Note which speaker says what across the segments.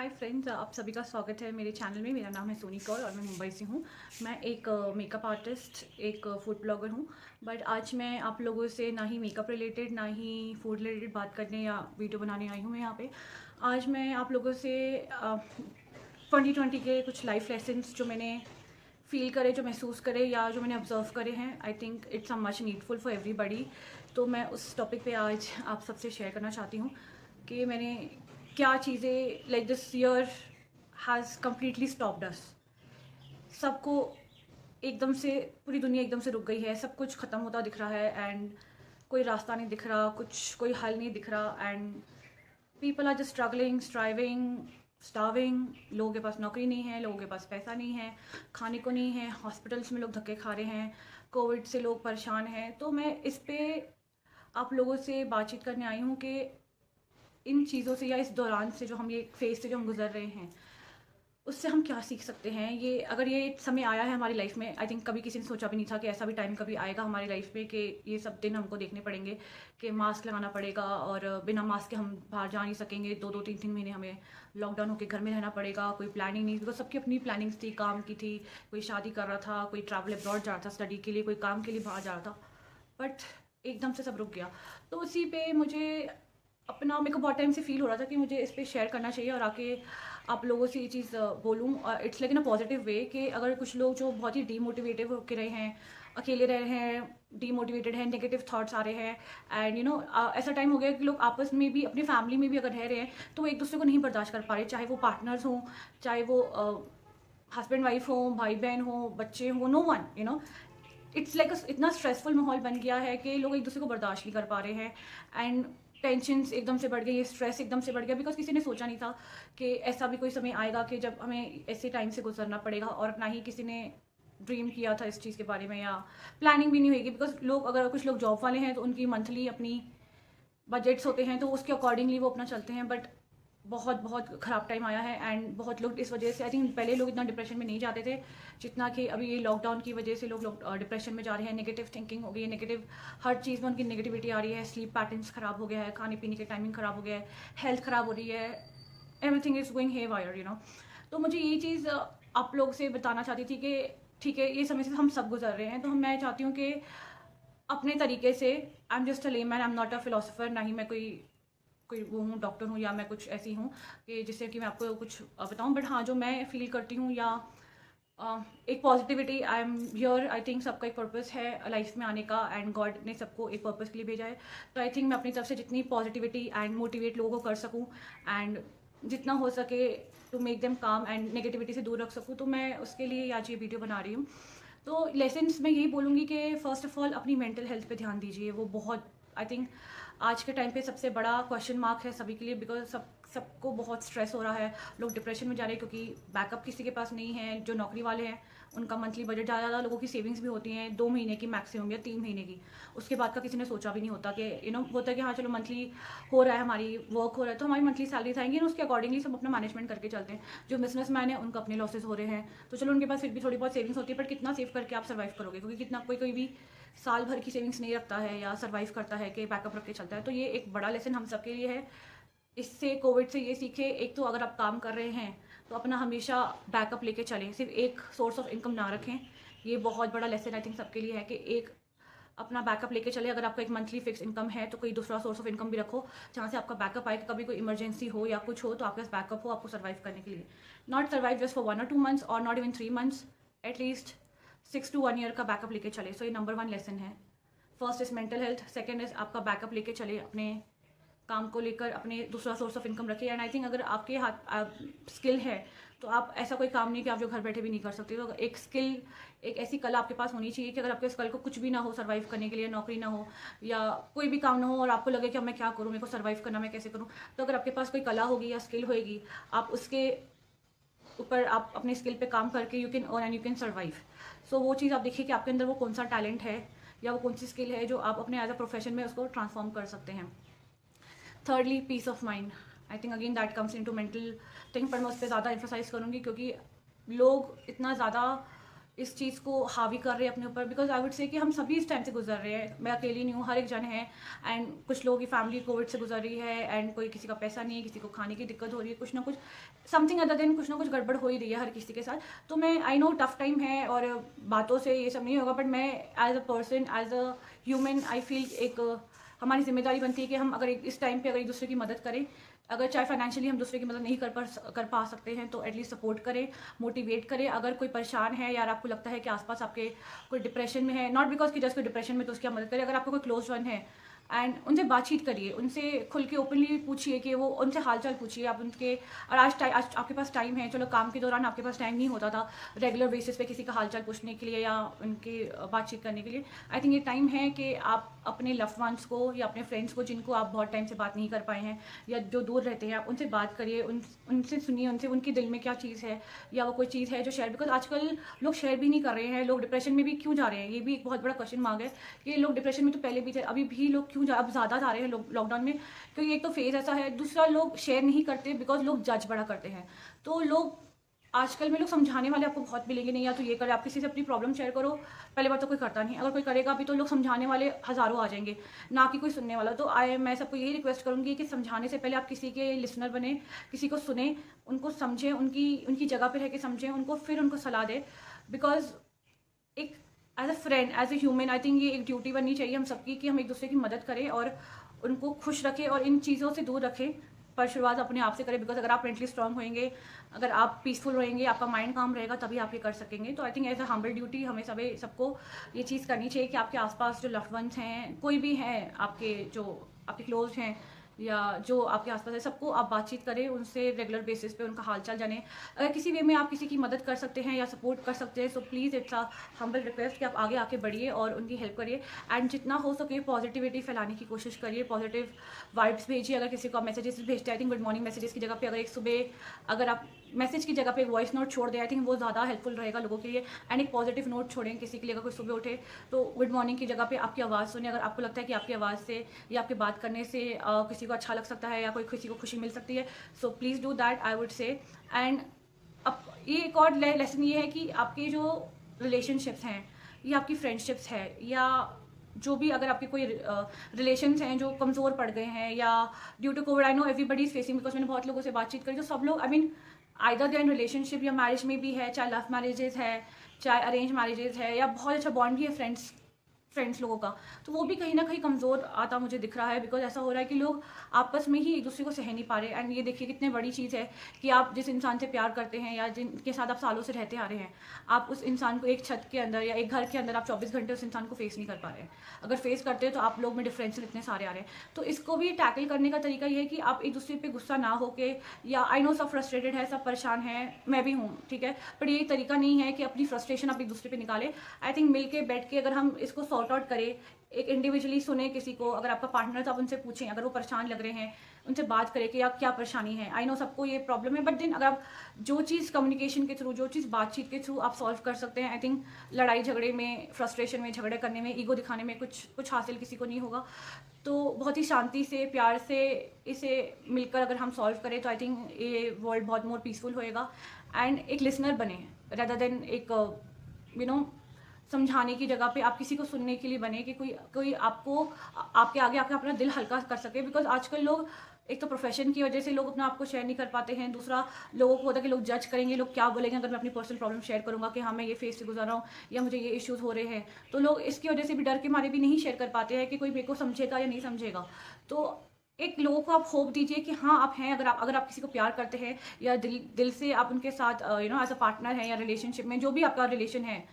Speaker 1: Hi friends, आप सभी का स्वागत है मेरे चैनल में। मेरा नाम है सोनी कौर और मैं मुंबई से हूँ। मैं एक मेकअप आर्टिस्ट, एक फूड ब्लॉगर हूँ। बट आज मैं आप लोगों से ना ही मेकअप रिलेटेड ना ही फूड रिलेटेड बात करने या वीडियो बनाने आई हूँ। मैं यहाँ पे आज मैं आप लोगों से 2020 के कुछ लाइफ लेसन्स जो मैंने फील करे, जो महसूस करे या जो मैंने ऑब्जर्व करे हैं, I think it's a much needful for everybody. तो मैं उस टॉपिक पे आज आप सबसे शेयर करना चाहती हूँ कि मैंने क्या चीज़ें, like this year has completely stopped us. सबको एकदम से, पूरी दुनिया एकदम से रुक गई है, सब कुछ ख़त्म होता दिख रहा है एंड कोई रास्ता नहीं दिख रहा, कोई हल नहीं दिख रहा and people are just struggling, striving, starving. लोगों के पास नौकरी नहीं है, लोगों के पास पैसा नहीं है, खाने को नहीं है, हॉस्पिटल्स में लोग धक्के खा रहे हैं, कोविड से लोग परेशान हैं। तो मैं इस पे आप लोगों से बातचीत करने आई हूँ कि इन चीज़ों से या इस दौरान से, जो हम ये फेज से जो हम गुजर रहे हैं, उससे हम क्या सीख सकते हैं। ये अगर ये समय आया है हमारी लाइफ में, आई थिंक कभी किसी ने सोचा भी नहीं था कि ऐसा भी टाइम कभी आएगा हमारी लाइफ में कि ये सब दिन हमको देखने पड़ेंगे, कि मास्क लगाना पड़ेगा और बिना मास्क के हम बाहर जा नहीं सकेंगे। 2-2 3-3 महीने हमें लॉकडाउन होकर घर में रहना पड़ेगा। कोई प्लानिंग नहीं, बिकॉज सबकी अपनी प्लानिंग्स थी, काम की थी, कोई शादी कर रहा था, कोई ट्रैवल अब्रॉड जा रहा था स्टडी के लिए, कोई काम के लिए बाहर जा रहा था। बट एकदम से सब रुक गया। तो उसी पे मेरे को बहुत टाइम से फील हो रहा था कि मुझे इस पे शेयर करना चाहिए और आके आप लोगों से ये चीज़ बोलूँ। It's like in a positive way कि अगर कुछ लोग जो बहुत ही डीमोटिवेटेड होके रहे हैं, अकेले रह रहे हैं, डीमोटिवेटेड हैं, नेगेटिव थॉट्स आ रहे हैं एंड ऐसा टाइम हो गया कि लोग आपस में भी, अपनी फैमिली में भी अगर रह रहे हैं तो वो एक दूसरे को नहीं बर्दाश्त कर पा रहे, चाहे वो पार्टनर्स हों, चाहे वो हस्बैंड वाइफ हों, भाई बहन हों, बच्चे हों, नो वन इट्स लाइक इतना स्ट्रेसफुल माहौल बन गया है कि लोग एक दूसरे को बर्दाश्त नहीं कर पा रहे हैं एंड टेंशन्स एकदम से बढ़ गई, ये स्ट्रेस एकदम से बढ़ गया। बिकॉज किसी ने सोचा नहीं था कि ऐसा भी कोई समय आएगा कि जब हमें ऐसे टाइम से गुजरना पड़ेगा, और ना ही किसी ने ड्रीम किया था इस चीज़ के बारे में, या प्लानिंग भी नहीं होगी। बिकॉज अगर कुछ लोग जॉब वाले हैं तो उनकी मंथली अपनी बजट्स होते हैं, तो उसके अकॉर्डिंगली वो अपना चलते हैं। बट बहुत बहुत ख़राब टाइम आया है एंड बहुत लोग इस वजह से, आई थिंक पहले लोग इतना डिप्रेशन में नहीं जाते थे जितना कि अभी ये लॉकडाउन की वजह से लोग डिप्रेशन में जा रहे हैं। नेगेटिव थिंकिंग हो गई है, नेगेटिव हर चीज़ में उनकी नेगेटिविटी आ रही है, स्लीप पैटर्न्स ख़राब हो गया है, खाने पीने के टाइमिंग ख़राब हो गया है, हेल्थ ख़राब हो रही है, एवरीथिंग इज़ गोइंग हेवायर। तो मुझे ये चीज़ आप लोग से बताना चाहती थी कि ठीक है, ये समय से हम सब गुजर रहे हैं, तो मैं चाहती हूँ कि अपने तरीके से, I am just a layman, I am not a philosopher, ना ही मैं कोई कोई वो हूँ, डॉक्टर हूँ, या मैं कुछ ऐसी हूँ कि जिससे कि मैं आपको कुछ बताऊँ। बट हाँ, जो मैं फील करती हूँ, या एक positivity, I am here, I think सबका एक पर्पस है लाइफ में आने का एंड गॉड ने सबको एक पर्पस के लिए भेजा है। तो आई थिंक मैं अपनी तरफ से जितनी पॉजिटिविटी एंड मोटिवेट लोगों को कर सकूँ एंड जितना हो सके टू मेक देम काम एंड नेगेटिविटी से दूर रख सकूँ, तो मैं उसके लिए आज ये वीडियो बना रही हूँ। तो लेसन्स मैं यही बोलूँगी कि फ़र्स्ट ऑफ़ ऑल अपनी मेंटल हेल्थ पे ध्यान दीजिए। वो बहुत, आई थिंक आज के टाइम पे सबसे बड़ा क्वेश्चन मार्क है सभी के लिए, बिकॉज सबको बहुत स्ट्रेस हो रहा है। लोग डिप्रेशन में जा रहे हैं क्योंकि बैकअप किसी के पास नहीं है। जो नौकरी वाले हैं उनका मंथली बजट ज़्यादा, लोगों की सेविंग्स भी होती हैं 2 महीने की मैक्सिमम या 3 महीने की, उसके बाद का किसी ने सोचा भी नहीं होता कि होता है कि हाँ चलो मंथली हो रहा है, हमारी वर्क हो रहा है तो हमारी मंथली सैलरी आएंगी, उसके अकॉर्डिंगली सब अपना मैनेजमेंट करके चलते हैं। जो बिजनेस मैन है उनका अपने लॉसेज हो रहे हैं, तो चलो उनके पास फिर भी थोड़ी बहुत सेविंग्स होती है, बट कितना सेव करके आप सर्वाइव करोगे, क्योंकि कितना कोई भी साल भर की सेविंग्स नहीं रखता है या सर्वाइव करता है कि बैकअप रख के चलता है। तो ये एक बड़ा लेसन हम सबके लिए है। इससे, कोविड से ये सीखे, एक तो अगर आप काम कर रहे हैं तो अपना हमेशा बैकअप लेके चलें, सिर्फ एक सोर्स ऑफ इनकम ना रखें। ये बहुत बड़ा लेसन आई थिंक सबके लिए है कि एक अपना बैकअप लेके चले। अगर आपका एक मंथली फिक्स इनकम है तो कोई दूसरा सोर्स ऑफ इनकम भी रखो, जहाँ से आपका बैकअप आए कि कभी कोई इमरजेंसी हो या कुछ हो तो आपके पास बैकअप हो आपको सर्वाइव करने के लिए। Not survive just for 1 or 2 months और not even 3 months, at least 6 to 1 year का बैकअप लेके चले। सो ये नंबर 1 लेसन है। First is mental health, second is आपका बैकअप लेके चले, अपने काम को लेकर अपने दूसरा सोर्स ऑफ इनकम रखिए। एंड आई थिंक अगर आपके हाथ स्किल है तो आप, ऐसा कोई काम नहीं कि आप जो घर बैठे भी नहीं कर सकते। तो एक स्किल, एक ऐसी कला आपके पास होनी चाहिए कि अगर आपके इस कल को कुछ भी ना हो सर्वाइव करने के लिए, नौकरी ना हो या कोई भी काम ना हो और आपको लगे कि अब मैं क्या करूँ, मेरे को सर्वाइव करना, मैं कैसे करूँ, तो अगर आपके पास कोई कला होगी या स्किल होगी, आप उसके ऊपर आप अपने स्किल पे काम करके you can earn and you can survive. So वो चीज़ आप देखिए कि आपके अंदर वो कौन सा टैलेंट है या वो कौन सी स्किल है जो आप अपने एज अ प्रोफेशन में उसको ट्रांसफॉर्म कर सकते हैं। Thirdly, peace of mind, I think again that comes into mental thing, पर मैं उस पर ज़्यादा एम्फोसाइज करूँगी क्योंकि लोग इतना ज़्यादा इस चीज़ को हावी कर रहे हैं अपने ऊपर, बिकॉज आई वुड से कि हम सभी इस टाइम से गुजर रहे हैं, मैं अकेली नहीं हूँ, हर एक जन है। एंड कुछ लोगों की फैमिली कोविड से गुजर रही है, एंड कोई किसी का पैसा नहीं है, किसी को खाने की दिक्कत हो रही है, कुछ ना कुछ समथिंग अदर देन कुछ ना कुछ गड़बड़ हो ही रही है हर किसी के साथ। तो मैं आई नो टफ टाइम है और बातों से ये सब नहीं होगा, बट मैं as a person, as a human, I feel एक हमारी जिम्मेदारी बनती है कि हम अगर इस टाइम पे अगर एक दूसरे की मदद करें, अगर चाहे फाइनेंशियली हम दूसरे की मदद नहीं कर पा सकते हैं तो एटलीस्ट सपोर्ट करें, मोटिवेट करें। अगर कोई परेशान है यार, आपको लगता है कि आसपास आपके कोई डिप्रेशन में है, नॉट बिकॉज कि जस्ट कोई डिप्रेशन में तो उसकी मदद करें, अगर आपको कोई क्लोज वन है एंड उनसे बातचीत करिए, उनसे खुल के ओपनली पूछिए कि वो, उनसे हालचाल पूछिए आप उनके। और आज आपके पास टाइम है, चलो काम के दौरान आपके पास टाइम नहीं होता था रेगुलर बेसिस पे किसी का हालचाल पूछने के लिए या उनके बातचीत करने के लिए, आई थिंक ये टाइम है कि आप अपने लव्ड वंस को या अपने फ्रेंड्स को जिनको आप बहुत टाइम से बात नहीं कर पाए हैं या जो दूर रहते हैं, आप उनसे बात करिए, उनसे सुनिए, उनसे उनके दिल में क्या चीज़ है या वो कोई चीज़ है जो शेयर, बिकॉज आजकल लोग शेयर भी नहीं कर रहे हैं। लोग डिप्रेशन में भी क्यों जा रहे हैं, ये भी एक बहुत बड़ा क्वेश्चन मार्क है कि लोग डिप्रेशन में तो पहले भी थे, अभी भी लोग क्यों अब ज़्यादा जा रहे हैं लोग लॉकडाउन में, क्योंकि एक तो फेज ऐसा है, दूसरा लोग शेयर नहीं करते बिकॉज लोग जज बड़ा करते हैं। तो लोग आजकल में लोग समझाने वाले आपको बहुत मिलेंगे, नहीं या तो ये करे, आप किसी से अपनी प्रॉब्लम शेयर करो, पहले बात तो कोई करता नहीं, अगर कोई करेगा भी तो लोग समझाने वाले हज़ारों आ जाएंगे, ना कि कोई सुनने वाला। तो मैं सबको यही रिक्वेस्ट करूँगी कि समझाने से पहले आप किसी के लिसनर बने, किसी को सुने, उनको समझें, उनकी जगह पर रह के समझें उनको, फिर उनको सलाह दें। बिकॉज एक as a friend, as a human, I think ये एक ड्यूटी बननी चाहिए हम सबकी कि हम एक दूसरे की मदद करें और उनको खुश रखें और इन चीज़ों से दूर रखें। पर शुरुआत अपने आप से करें, बिकॉज अगर आप मेंटली स्ट्रांग होंगे, अगर आप पीसफुल रहेंगे, आपका माइंड काम रहेगा, तभी आप ये कर सकेंगे। तो I think as a humble duty हमें सबको ये चीज़ करनी चाहिए कि आपके आसपास जो लव्ड वंस हैं, कोई भी हैं आपके जो आपके क्लोज हैं या जो आपके आसपास है, सबको आप बातचीत करें, उनसे रेगुलर बेसिस पे उनका हालचाल जानें। अगर किसी वे में आप किसी की मदद कर सकते हैं या सपोर्ट कर सकते हैं, so please it's a humble request कि आप आगे आके बढ़िए और उनकी हेल्प करिए। एंड जितना हो सके पॉजिटिविटी फैलाने की कोशिश करिए, पॉजिटिव वाइब्स भेजिए। अगर किसी को आप मैसेजेस भेजते हैं, I think good morning messages की जगह पे अगर एक सुबह अगर आप मैसेज की जगह पे वॉइस नोट छोड़ दें, आई थिंक वो ज़्यादा हेल्पफुल रहेगा लोगों के लिए। एंड एक पॉजिटिव नोट छोड़ें किसी के लिए, अगर कोई सुबह उठे तो गुड मॉर्निंग की जगह पे आपकी आवाज़ सुने। अगर आपको लगता है कि आपकी आवाज़ से या आपकी बात करने से किसी को अच्छा लग सकता है या कोई किसी को खुशी मिल सकती है, so please do that, I would say. And अब ये एक और लेसन ये है कि आपके जो रिलेशनशिप्स हैं या आपकी फ्रेंडशिप्स है या जो भी अगर आपके कोई रिलेशंस हैं जो कमज़ोर पड़ गए हैं या due to COVID, I know everybody is facing, because मैंने बहुत लोगों से बातचीत करी, तो सब लोग I mean either they in relationship या मैरिज में भी है, चाहे लव मैरिजेस है, चाहे अरेंज मैरिजेस है, या बहुत अच्छा बॉन्ड भी है फ्रेंड्स लोगों का, तो वो भी कहीं ना कहीं कमज़ोर आता मुझे दिख रहा है। बिकॉज ऐसा हो रहा है कि लोग आपस में ही एक दूसरे को सह नहीं पा रहे। एंड ये देखिए कितनी बड़ी चीज़ है कि आप जिस इंसान से प्यार करते हैं या जिनके साथ आप सालों से रहते आ रहे हैं, आप उस इंसान को एक छत के अंदर या एक घर के अंदर आप 24 घंटे उस इंसान को फेस नहीं कर पा रहे हैं। अगर फेस करते हैं तो आप लोग में डिफरेंशियल इतने सारे आ रहे हैं। तो इसको भी टैकल करने का तरीका ये है कि आप एक दूसरे पे गुस्सा ना होके, या आई नो सब फ्रस्ट्रेटेड है, सब परेशान है, मैं भी हूँ, ठीक है, पर ये तरीका नहीं है कि अपनी फ्रस्ट्रेशन आप एक दूसरे पे निकालें। आई थिंक मिल के बैठ के अगर हम इसको सॉर्ट आउट करें, एक इंडिविजुअली सुने किसी को, अगर आपका पार्टनर तो आप उनसे पूछें, अगर वो परेशान लग रहे हैं उनसे बात करें कि आप क्या परेशानी है। आई नो सबको ये प्रॉब्लम है, बट देन अगर आप जो चीज़ कम्युनिकेशन के थ्रू, जो चीज़ बातचीत के थ्रू आप सॉल्व कर सकते हैं, आई थिंक लड़ाई झगड़े में, फ्रस्ट्रेशन में, झगड़े करने में, ईगो दिखाने में कुछ हासिल किसी को नहीं होगा। तो बहुत ही शांति से, प्यार से इसे मिलकर अगर हम सॉल्व करें तो आई थिंक ये वर्ल्ड बहुत मोर पीसफुल होएगा। एंड एक लिसनर बने रेदर देन एक समझाने की जगह पे आप किसी को सुनने के लिए बने कि कोई आपको आपके आगे आपका अपना दिल हल्का कर सके। बिकॉज आजकल लोग एक तो प्रोफेशन की वजह से लोग अपना आपको शेयर नहीं कर पाते हैं, दूसरा लोगों को होता है कि लोग जज करेंगे, लोग क्या बोलेंगे अगर मैं अपनी पर्सनल प्रॉब्लम शेयर करूंगा कि हाँ मैं ये फेस से गुजर रहा हूँ या मुझे ये इश्यूज हो रहे हैं। तो लोग इसकी वजह से भी डर के मारे भी नहीं शेयर कर पाते हैं कि कोई मेरे को समझेगा या नहीं समझेगा। तो एक लोगों को आप होप दीजिए कि हाँ आप हैं, अगर आप किसी को प्यार करते हैं या दिल से आप उनके साथ एज अ पार्टनर है या रिलेशनशिप में जो भी आपका रिलेशन है,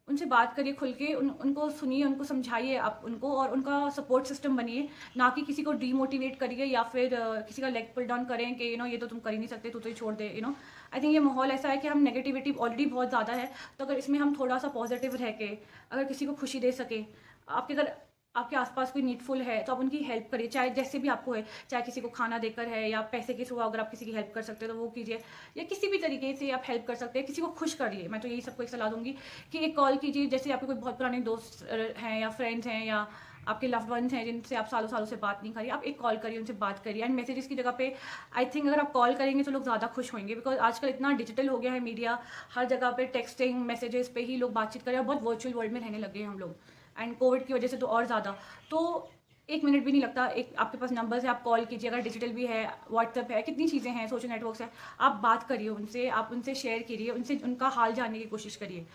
Speaker 1: उनसे बात करिए खुल के, उनको सुनिए, उनको समझाइए आप उनको, और उनका सपोर्ट सिस्टम बनिए, ना कि किसी को डीमोटिवेट करिए या फिर किसी का लेग पुल डाउन करें कि ये तो तुम कर ही नहीं सकते, तो ही छोड़ दे। आई थिंक ये माहौल ऐसा है कि हम नेगेटिविटी ऑलरेडी बहुत ज़्यादा है, तो अगर इसमें हम थोड़ा सा पॉजिटिव रह के अगर किसी को खुशी दे सके, अगर आपके आसपास कोई नीडफुल है तो आप उनकी हेल्प करिए, चाहे जैसे भी आपको है, चाहे किसी को खाना देकर है या पैसे के थ्रू अगर आप किसी की हेल्प कर सकते हो तो वो कीजिए, या किसी भी तरीके से आप हेल्प कर सकते हैं, किसी को खुश करिए। मैं तो यही सबको एक सलाह दूंगी कि एक कॉल कीजिए, जैसे आपके कोई बहुत पुराने दोस्त हैं या फ्रेंड्स हैं या आपके लव्ड वंस हैं जिनसे आप सालों सालों से बात नहीं करिए, आप एक कॉल करिए, उनसे बात करिए। एंड मैसेजेस की जगह पे आई थिंक अगर आप कॉल करेंगे तो लोग ज़्यादा खुश होंगे, बिकॉज आजकल इतना डिजिटल हो गया है मीडिया, हर जगह पे टेक्सटिंग मैसेजेस पे ही लोग बातचीत करें और बहुत वर्चुअल वर्ल्ड में रहने लगे हैं हम लोग, एंड कोविड की वजह से तो और ज़्यादा। तो 1 मिनट भी नहीं लगता, एक आपके पास नंबर है, आप कॉल कीजिए, अगर डिजिटल भी है, व्हाट्सएप है, कितनी चीज़ें हैं, सोशल नेटवर्क्स है, आप बात करिए उनसे, आप उनसे शेयर करिए, उनसे उनका हाल जानने की कोशिश करिए,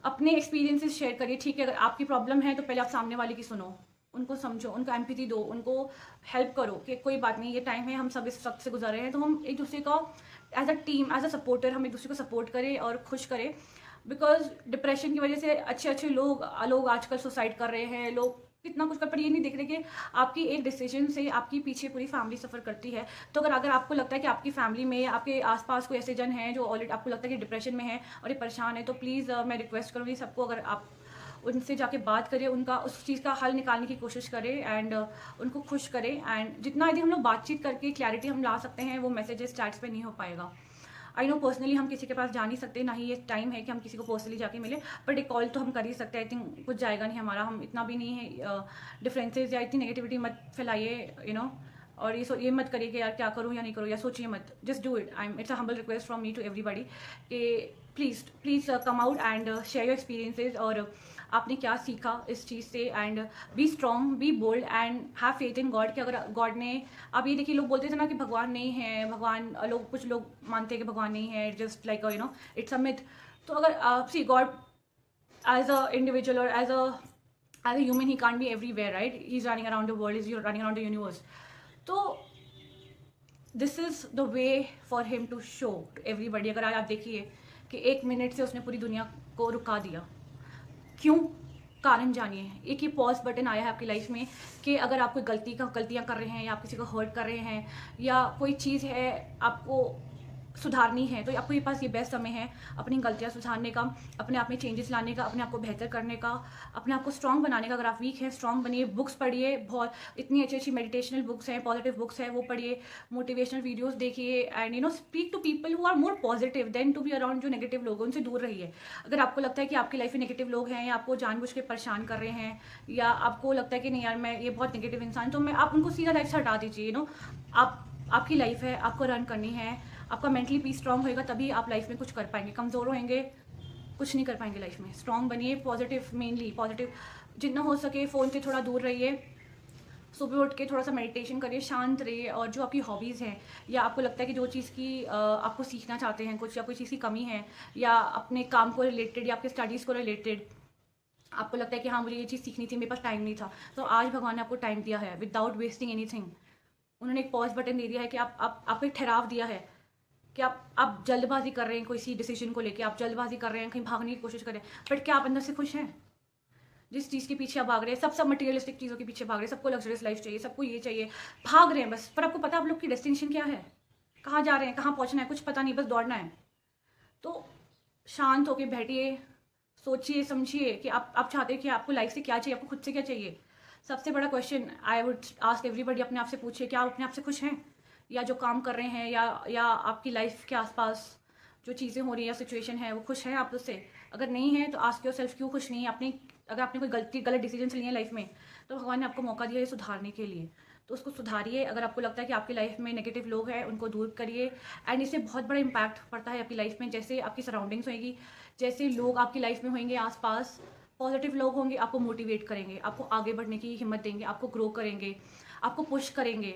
Speaker 1: अपने एक्सपीरियंसेस शेयर करिए। ठीक है, अगर आपकी प्रॉब्लम है तो पहले आप सामने वाले की सुनो, उनको समझो, उनको एम्पैथी दो, उनको हेल्प करो कि कोई बात नहीं, ये टाइम है, हम सब इस वक्त से गुजर रहे हैं, तो हम एक दूसरे का as a team, as a supporter हम एक दूसरे को सपोर्ट करें और खुश करें। बिकॉज डिप्रेशन की वजह से अच्छे अच्छे लोग आजकल सुसाइड कर रहे हैं, लोग कितना कुछ कर, पर ये नहीं देख रहे कि आपकी एक डिसीजन से आपकी पीछे पूरी फैमिली सफ़र करती है। तो अगर आपको लगता है कि आपकी फैमिली में, आपके आसपास कोई ऐसे जन हैं जो ऑलरेडी आपको लगता है कि डिप्रेशन में है और ये परेशान है, तो प्लीज़ मैं रिक्वेस्ट करूँगी सबको, अगर आप उनसे जाके बात करें, उनका उस चीज़ का हल निकालने की कोशिश करें एंड उनको खुश करें। एंड जितना यदि हम लोग बातचीत करके क्लैरिटी हम ला सकते हैं, वो मैसेजेस चैट्स पे नहीं हो पाएगा। आई नो पर्सनली हम किसी के पास जा नहीं सकते, ना ही ये टाइम है कि हम किसी को पर्सनली जाके मिले, बट एक कॉल तो हम कर ही सकते हैं। आई थिंक कुछ जाएगा नहीं हमारा, हम इतना भी नहीं है डिफरेंसेस या इतनी नेगेटिविटी मत फैलाइए, और ये मत करिए कि यार क्या करूँ या नहीं करूँ, या सोचिए मत, just do it. It's a humble request from me to everybody कि please come out and share your experiences, और आपने क्या सीखा इस चीज़ से, and be strong, be bold and have faith in God. कि अगर गॉड ने, अब ये देखिए, लोग बोलते थे ना कि भगवान नहीं है, कुछ लोग मानते हैं कि भगवान नहीं है, just like it's a myth. तो अगर see God as a individual और as a human, he can't be everywhere, right? He is running around the world, is running around the universe. तो this is the way for him to show to everybody. अगर आप देखिए कि 1 minute से उसने पूरी दुनिया को रुका दिया, क्यों? कारण जानिए। एक ही पॉज बटन आया है आपकी लाइफ में कि अगर आप कोई गलतियां कर रहे हैं, या आप किसी को हर्ट कर रहे हैं, या कोई चीज़ है आपको सुधारनी है, तो आपके पास ये बेस्ट समय है अपनी गलतियां सुधारने का, अपने आप में चेंजेस लाने का, अपने आप को बेहतर करने का, अपने आप को स्ट्रॉन्ग बनाने का। अगर आप वीक हैं, स्ट्रॉन्ग बनिए, बुक्स पढ़िए, बहुत इतनी अच्छी अच्छी मेडिटेशनल बुक्स हैं, पॉजिटिव बुक्स हैं, वो पढ़िए, मोटिवेशनल वीडियोस देखिए, and speak to people who are more positive than to be around जो नेगेटिव लोग हैं, उनसे दूर रहिए। अगर आपको लगता है कि आपकी लाइफ में नेगेटिव लोग हैं, या आपको जानबूझ के परेशान कर रहे हैं, या आपको लगता है कि नहीं यार मैं ये बहुत नेगेटिव इंसान, तो आप उनको सीधा लाइफ से हटा दीजिए। आपकी लाइफ है, आपको रन करनी है, आपका मेंटली पीस स्ट्रांग होएगा तभी आप लाइफ में कुछ कर पाएंगे। कमज़ोर होंगे, कुछ नहीं कर पाएंगे लाइफ में। स्ट्रांग बनिए, पॉजिटिव, मेनली पॉजिटिव, जितना हो सके फ़ोन से थोड़ा दूर रहिए, सुबह उठ के थोड़ा सा मेडिटेशन करिए, शांत रहिए, और जो आपकी हॉबीज़ हैं, या आपको लगता है कि जो चीज़ की आपको सीखना चाहते हैं कुछ, या कोई चीज़ की कमी है, या अपने काम को रिलेटेड या आपके स्टडीज़ को रिलेटेड आपको लगता है कि हाँ मुझे ये चीज़ सीखनी थी, मेरे पास टाइम नहीं था, तो आज भगवान ने आपको टाइम दिया है विदाउट वेस्टिंग एनीथिंग। उन्होंने एक पॉज बटन दे दिया है कि आपको एक ठहराव दिया है कि आप जल्दबाजी कर रहे हैं कोई सी डिसीजन को लेके, आप जल्दबाजी कर रहे हैं, कहीं भागने की कोशिश कर रहे हैं, बट क्या आप अंदर से खुश हैं? जिस चीज़ के पीछे आप भाग रहे हैं, सब मटेरियलिस्टिक चीज़ों के पीछे भाग रहे हैं, सबको लग्जरियस लाइफ चाहिए, सबको ये चाहिए, भाग रहे हैं बस, पर आपको पता आप लोग की डेस्टिनेशन क्या है, कहाँ जा रहे हैं, कहाँ पहुँचना है, कुछ पता नहीं, बस दौड़ना है। तो शांत होकर बैठिए, सोचिए समझिए कि आप चाहते हैं कि आपको लाइफ से क्या चाहिए, आपको खुद से क्या चाहिए। सबसे बड़ा question I would ask everybody, अपने आप से पूछिए क्या आप अपने आप से खुश हैं, या जो काम कर रहे हैं, या आपकी लाइफ के आसपास जो चीज़ें हो रही है या सिचुएशन है, वो खुश हैं आप उससे? अगर नहीं है तो आस्क योर सेल्फ क्यों खुश नहीं है। अगर आपने कोई गलत डिसीजन लिए हैं लाइफ में, तो भगवान ने आपको मौका दिया है सुधारने के लिए, तो उसको सुधारिए। अगर आपको लगता है कि आपकी लाइफ में नेगेटिव लोग हैं, उनको दूर करिए, एंड इससे बहुत बड़ा इम्पैक्ट पड़ता है आपकी लाइफ में। जैसे आपकी सराउंडिंग्स होगी, जैसे लोग आपकी लाइफ में होंगे आसपास, पॉजिटिव लोग होंगे, आपको मोटिवेट करेंगे, आपको आगे बढ़ने की हिम्मत देंगे, आपको ग्रो करेंगे, आपको पुश करेंगे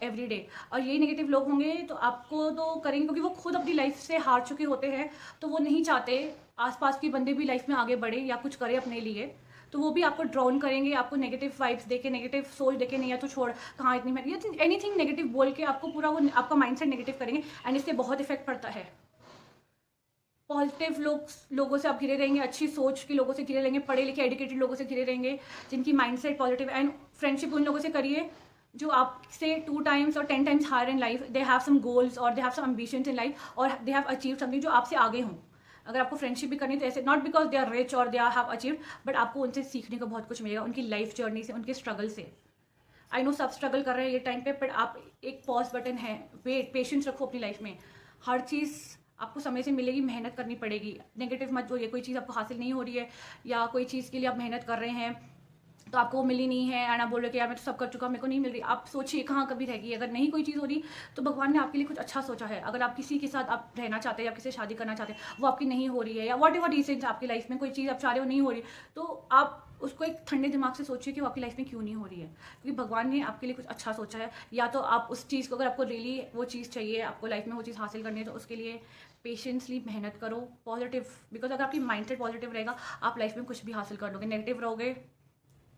Speaker 1: एवरी डे। और यही नेगेटिव लोग होंगे तो आपको तो करेंगे, क्योंकि वो खुद अपनी लाइफ से हार चुके होते हैं, तो वो नहीं चाहते आसपास के बंदे भी लाइफ में आगे बढ़े या कुछ करे अपने लिए, तो वो भी आपको ड्राउन करेंगे, आपको नेगेटिव वाइब्स देके, नेगेटिव सोच देके, नहीं या तो छोड़ कहाँ इतनी मेहनत, एनीथिंग नेगेटिव बोल के आपको पूरा वो आपका माइंडसेट नेगेटिव करेंगे, एंड इससे बहुत इफेक्ट पड़ता है। पॉजिटिव लोगों से आप घिरे रहेंगे, अच्छी सोच के लोगों से घिरे रहेंगे, पढ़े लिखे एजुकेटेड लोगों से घिरे रहेंगे, जिनकी माइंडसेट पॉजिटिव, एंड फ्रेंडशिप उन लोगों से करिए जो आपसे 2 times और 10 times higher in life, they have some goals और they have some ambitions in life, और दे हैव अचीव समथिंग, जो आपसे आगे हों। अगर आपको फ्रेंडशिप भी करनी है तो ऐसे, not because they are rich और दे हैव अचीव्ड, बट आपको उनसे सीखने को बहुत कुछ मिलेगा, उनकी लाइफ जर्नी से, उनके स्ट्रगल से। आई नो सब स्ट्रगल कर रहे हैं ये टाइम पे, बट आप एक पॉज बटन है, वेट, पेशेंस रखो अपनी लाइफ में, हर चीज़ आपको समय से मिलेगी, मेहनत करनी पड़ेगी। नेगेटिव मत होइए, कोई चीज़ आपको हासिल नहीं हो रही है, या कोई चीज़ के लिए आप मेहनत कर रहे हैं, तो आपको वो मिली नहीं है एंड आप बोल रहे हो कि यार मैं तो सब कर चुका, मेरे को नहीं मिल रही। आप सोचिए कहाँ कभी रहेगी। अगर नहीं कोई चीज़ हो रही तो भगवान ने आपके लिए कुछ अच्छा सोचा है। अगर आप किसी के साथ आप रहना चाहते हैं या किसी से शादी करना चाहते हैं, वो आपकी नहीं हो रही है, या वॉट एवर रीजन आपकी लाइफ में कोई चीज़ आप चाह रहे हो नहीं हो रही, तो आप उसको एक ठंडे दिमाग से सोचिए कि वो आपकी लाइफ में क्यों नहीं हो रही है, क्योंकि भगवान ने आपके लिए कुछ अच्छा सोचा है। या तो आप उस चीज़ को, अगर आपको रियली वो चीज़ चाहिए, आपको लाइफ में वो चीज़ हासिल करनी है, तो उसके लिए पेशेंसली मेहनत करो, पॉजिटिव, बिकॉज अगर आपकी माइंडसेट पॉजिटिव रहेगा आप लाइफ में कुछ भी हासिल कर लोगे। नेगेटिव रहोगे,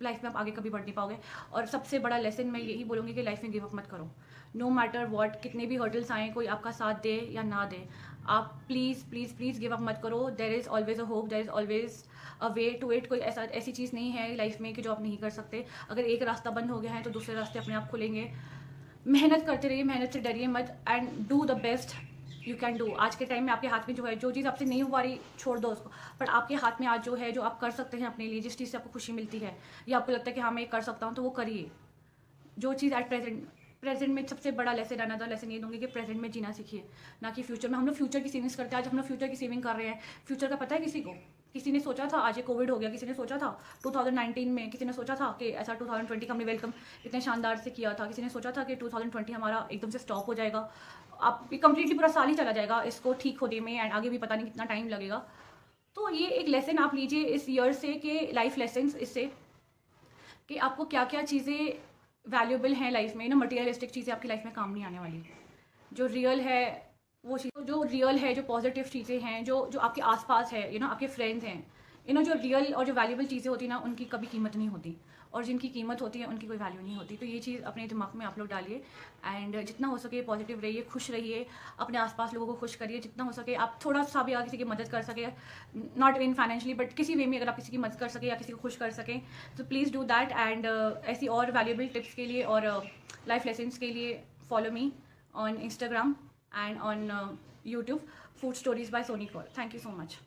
Speaker 1: लाइफ में आप आगे कभी बढ़ नहीं पाओगे। और सबसे बड़ा लेसन मैं यही बोलूँगी कि लाइफ में गिव अप मत करो। नो मैटर व्हाट, कितने भी हर्डल्स आएँ, कोई आपका साथ दे या ना दे, आप please please please give up मत करो। There is always a hope, there is always a way to it. कोई ऐसी चीज़ नहीं है लाइफ में कि जो आप नहीं कर सकते। अगर एक रास्ता बंद हो गया है तो दूसरे रास्ते अपने आप खुलेंगे। मेहनत करते रहिए, मेहनत से डरिए मत, and do the best you can do. आज के टाइम में आपके हाथ में जो है, जो चीज़ आपसे नहीं हो पा रही छोड़ दो उसको, बट आपके हाथ में आज जो है, जो आप कर सकते हैं अपने लिए, जिस चीज़ से आपको खुशी मिलती है या आपको लगता है कि हाँ मैं ये कर सकता हूँ, तो वो करिए। जो चीज़ एट प्रेजेंट में सबसे बड़ा लेसन, अनदर लेसन ये दूंगी कि प्रेजेंट में जीना सीखिए, ना कि फ्यूचर में। हम लोग फ्यूचर की सेविंग्स करते हैं, आज हम लोग फ्यूचर की सेविंग कर रहे हैं। फ्यूचर का पता है किसी को? किसी ने सोचा था आज ये कोविड हो गया, किसी ने सोचा था 2019 में, किसी ने सोचा था कि ऐसा 2020 का हमने वेलकम इतने शानदार से किया था, किसी ने सोचा था कि 2020 हमारा एकदम से स्टॉप हो जाएगा, आप कंप्लीटली पूरा साल ही चला जाएगा इसको ठीक होने में, एंड आगे भी पता नहीं कितना टाइम लगेगा। तो ये एक लेसन आप लीजिए इस ईयर से, कि लाइफ लेसन्स इससे, कि आपको क्या क्या चीज़ें वैल्यूएबल हैं लाइफ में ना, मटेरियलिस्टिक चीज़ें आपकी लाइफ में काम नहीं आने वाली। जो रियल है वो चीज़, जो रियल है, जो पॉजिटिव चीज़ें हैं, जो जो आपके आसपास है, आपके फ्रेंड्स हैं, जो रियल और जो वैल्यूएबल चीज़ें होती हैं ना, उनकी कभी कीमत नहीं होती, और जिनकी कीमत होती है उनकी कोई वैल्यू नहीं होती। तो ये चीज़ अपने दिमाग में आप लोग डालिए, एंड जितना हो सके पॉजिटिव रहिए, खुश रहिए, अपने आसपास लोगों को खुश करिए जितना हो सके। आप थोड़ा सा भी अगर किसी की मदद कर सके, नॉट इन फाइनेंशियली बट किसी वे में, अगर आप किसी की मदद कर सके या किसी को खुश कर सकें, तो प्लीज़ डू दैट। एंड ऐसी और वैल्यूएबल टिप्स के लिए और लाइफ लेसन्स के लिए follow me on Instagram and on YouTube, Food Stories by Soni Kaur. Thank you so much.